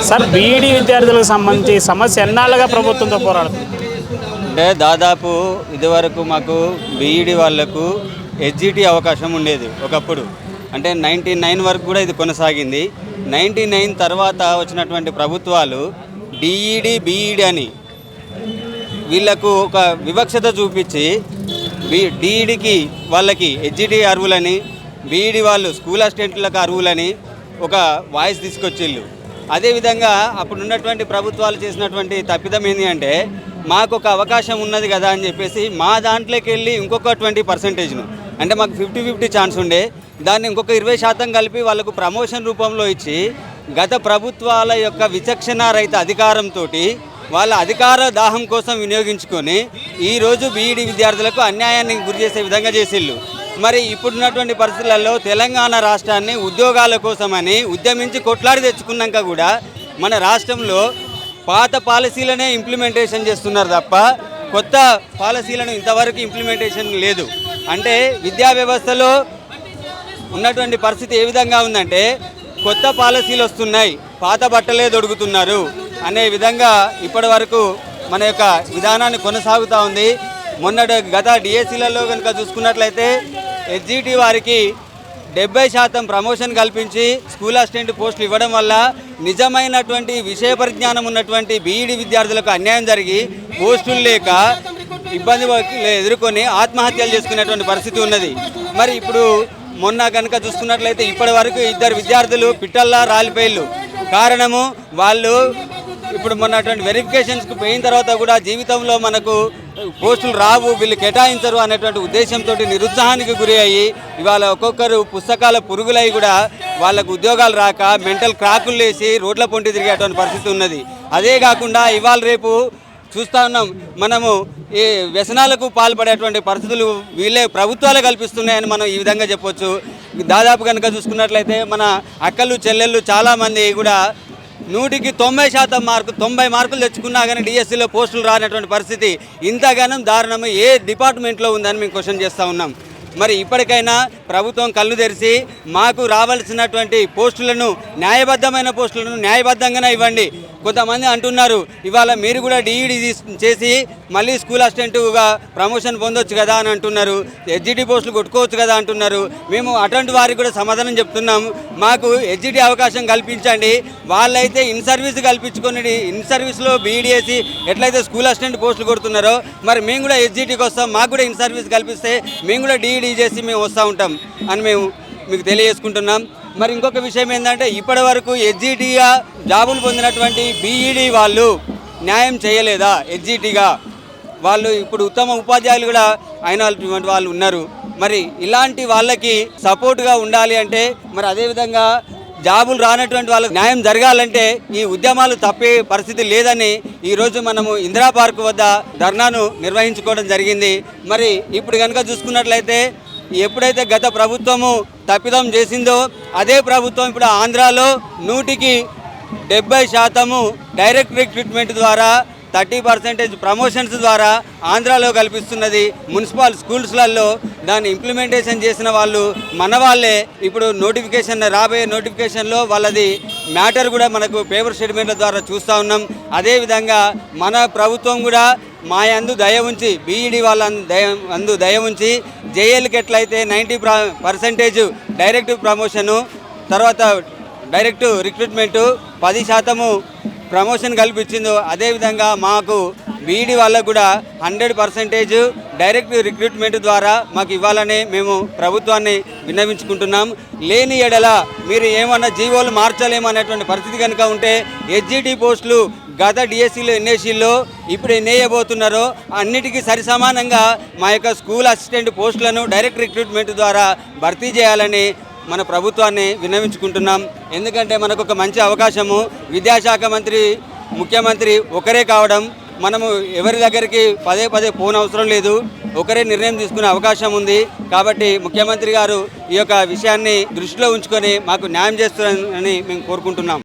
Sir B Ed విద్యార్థులకు సంబంధించి సమస్య ఎన్నాళ్ళుగా ప్రభుత్వంతో పోరాడుతుంది? అంటే దాదాపు ఇదివరకు మాకు బీఈడీ వాళ్లకు హెచ్జిటి అవకాశం ఉండేది ఒకప్పుడు. అంటే 99 వరకు కూడా ఇది కొనసాగింది. 99 తర్వాత వచ్చినటువంటి ప్రభుత్వాలు డిఈడి బీఈడి అని వీళ్లకు ఒక వివక్షత చూపించి డిఈడికి వాళ్ళకి హెచ్జిటి అర్హులని, బీఈడి వాళ్ళు స్కూల్ అసిస్టెంట్లకు అర్హులని ఒక వాయిస్ తీసుకొచ్చిళ్ళు. అదేవిధంగా అప్పుడు ఉన్నటువంటి ప్రభుత్వాలు చేసినటువంటి తప్పిదం ఏంటి అంటే, మాకు ఒక అవకాశం ఉన్నది కదా అని చెప్పేసి మా దాంట్లోకి వెళ్ళి ఇంకొక 20%ను, అంటే మాకు 50-50 ఛాన్స్ ఉండే, దాన్ని ఇంకొక 20% కలిపి వాళ్ళకు ప్రమోషన్ రూపంలో ఇచ్చి గత ప్రభుత్వాల యొక్క విచక్షణ రహిత అధికారంతో వాళ్ళ అధికార దాహం కోసం వినియోగించుకొని ఈరోజు బీఈడీ విద్యార్థులకు అన్యాయాన్ని గురి చేసే విధంగా చేసిళ్ళు. మరి ఇప్పుడున్నటువంటి పరిస్థితులలో తెలంగాణ రాష్ట్రాన్ని ఉద్యోగాల కోసమని ఉద్యమించి కొట్లాడి తెచ్చుకున్నాక కూడా మన రాష్ట్రంలో పాత పాలసీలనే ఇంప్లిమెంటేషన్ చేస్తున్నారు తప్ప కొత్త పాలసీలను ఇంతవరకు ఇంప్లిమెంటేషన్ లేదు. అంటే విద్యా వ్యవస్థలో ఉన్నటువంటి పరిస్థితి ఏ విధంగా ఉందంటే, కొత్త పాలసీలు వస్తున్నాయి, పాత బట్టలే దొడుగుతున్నారు అనే విధంగా ఇప్పటి వరకు మన యొక్క విధానాన్ని కొనసాగుతూ ఉంది. గత డిఎస్సీలలో కనుక చూసుకున్నట్లయితే హెచ్జిటి వారికి 70% ప్రమోషన్ కల్పించి స్కూల్ అసిస్టెంట్ పోస్టులు ఇవ్వడం వల్ల నిజమైనటువంటి విషయ పరిజ్ఞానం ఉన్నటువంటి బీఈడీ విద్యార్థులకు అన్యాయం జరిగి పోస్టులు లేక ఇబ్బంది ఎదుర్కొని ఆత్మహత్యలు చేసుకునేటువంటి పరిస్థితి ఉన్నది. మరి ఇప్పుడు మొన్న కనుక చూసుకున్నట్లయితే ఇప్పటి వరకు 2 విద్యార్థులు పిట్టల్లా రాలిపోయిళ్ళు. కారణము వాళ్ళు ఇప్పుడు మొన్నటువంటి వెరిఫికేషన్స్కి పోయిన తర్వాత కూడా జీవితంలో మనకు పోస్టులు రావు, వీళ్ళు కేటాయించరు అనేటువంటి ఉద్దేశంతో నిరుత్సాహానికి గురి అయ్యి ఇవాళ ఒక్కొక్కరు పుస్తకాల పురుగులై కూడా వాళ్ళకు ఉద్యోగాలు రాక మెంటల్ క్రాకులు వేసి రోడ్ల పొంటి తిరిగేటువంటి పరిస్థితి ఉన్నది. అదే కాకుండా ఇవాళ రేపు చూస్తూ ఉన్నాం, మనము ఈ వ్యసనాలకు పాల్పడేటువంటి పరిస్థితులు వీళ్ళే ప్రభుత్వాలే కల్పిస్తున్నాయని మనం ఈ విధంగా చెప్పొచ్చు. దాదాపు కనుక చూసుకున్నట్లయితే మన అక్కలు చెల్లెళ్ళు చాలామంది కూడా 100కి 90 మార్కులు తెచ్చుకున్నా కానీ డిఎస్సీలో పోస్టులు రానటువంటి పరిస్థితి ఇంతగానం దారుణం ఏ డిపార్ట్మెంట్లో ఉందని మేము క్వశ్చన్ చేస్తూ ఉన్నాం. మరి ఇప్పటికైనా ప్రభుత్వం కళ్ళు తెరిచి మాకు రావాల్సినటువంటి పోస్టులను, న్యాయబద్ధమైన పోస్టులను న్యాయబద్ధంగానే ఇవ్వండి. కొంతమంది అంటున్నారు ఇవాళ మీరు కూడా డిఈడి చేసి మళ్ళీ స్కూల్ అసిస్టెంట్గా ప్రమోషన్ పొందొచ్చు కదా అని అంటున్నారు, హెచ్జిటి పోస్టులు కొట్టుకోవచ్చు కదా అంటున్నారు. మేము అటువంటి వారికి కూడా సమాధానం చెప్తున్నాము, మాకు హెచ్జిటి అవకాశం కల్పించండి. వాళ్ళైతే ఇన్ సర్వీస్ కల్పించుకొని ఇన్ సర్వీస్లో బీఈడి చేసి ఎట్లయితే స్కూల్ అసిస్టెంట్ పోస్టులు కొడుతున్నారో మరి మేము కూడా హెచ్జిటికి వస్తాం, మాకు కూడా ఇన్ సర్వీస్ కల్పిస్తే మేము కూడా డిఈడి చేసి మేము వస్తూ ఉంటాం అని మేము మీకు తెలియజేసుకుంటున్నాం. మరి ఇంకొక విషయం ఏంటంటే, ఇప్పటి వరకు హెచ్జిటిగా జాబులు పొందినటువంటి బీఈడి వాళ్ళు న్యాయం చేయలేదా? హెచ్జిటిగా వాళ్ళు ఇప్పుడు ఉత్తమ ఉపాధ్యాయులు కూడా అయినటువంటి వాళ్ళు ఉన్నారు. మరి ఇలాంటి వాళ్ళకి సపోర్ట్గా ఉండాలి అంటే, మరి అదేవిధంగా జాబులు రానటువంటి వాళ్ళకి న్యాయం జరగాలంటే ఈ ఉద్యమాలు తప్పే పరిస్థితి లేదని ఈరోజు మనము ఇందిరా పార్క్ వద్ద ధర్నాను నిర్వహించుకోవడం జరిగింది. మరి ఇప్పుడు కనుక చూసుకున్నట్లయితే ఎప్పుడైతే గత ప్రభుత్వము తప్పిదం చేసిందో అదే ప్రభుత్వం ఇప్పుడు ఆంధ్రాలో 100కి 70% డైరెక్ట్ రిక్రూట్మెంట్ ద్వారా 30% ప్రమోషన్స్ ద్వారా ఆంధ్రాలో కల్పిస్తున్నది. మున్సిపల్ స్కూల్స్లలో దాన్ని ఇంప్లిమెంటేషన్ చేసిన వాళ్ళు మన వాళ్ళే. ఇప్పుడు రాబోయే నోటిఫికేషన్లో వాళ్ళది మ్యాటర్ కూడా మనకు పేపర్ స్టేట్మెంట్ల ద్వారా చూస్తూ ఉన్నాం. అదేవిధంగా మన ప్రభుత్వం కూడా మా యందు దయ ఉంచి, బీఈడి వాళ్ళ అందు దయ ఉంచి జేఏలకి ఎట్లయితే 90% డైరెక్ట్ ప్రమోషను, తర్వాత డైరెక్ట్ రిక్రూట్మెంటు 10% ప్రమోషన్ కల్పించిందో అదేవిధంగా మాకు బీఈడి వాళ్ళకు కూడా 100% డైరెక్ట్ రిక్రూట్మెంట్ ద్వారా మాకు ఇవ్వాలని మేము ప్రభుత్వాన్ని విన్నవించుకుంటున్నాం. లేని ఎడల మీరు ఏమన్నా జీవోలు మార్చలేమనేటువంటి పరిస్థితి కనుక ఉంటే హెచ్జిటి పోస్టులు గత డిఎస్సీలో ఎన్ఏసీల్లో ఇప్పుడు ఎన్నేయబోతున్నారో అన్నిటికీ సరిసమానంగా మా యొక్క స్కూల్ అసిస్టెంట్ పోస్టులను డైరెక్ట్ రిక్రూట్మెంట్ ద్వారా భర్తీ చేయాలని మన ప్రభుత్వాన్ని విన్నవించుకుంటున్నాం. ఎందుకంటే మనకు ఒక మంచి అవకాశము, విద్యాశాఖ మంత్రి, ముఖ్యమంత్రి ఒకరే కావడం, మనము ఎవరి దగ్గరికి పదే పోనవసరం లేదు, ఒకరే నిర్ణయం తీసుకునే అవకాశం ఉంది. కాబట్టి ముఖ్యమంత్రి గారు ఈ యొక్క విషయాన్ని దృష్టిలో ఉంచుకొని మాకు న్యాయం చేస్తారని మేము కోరుకుంటున్నాం.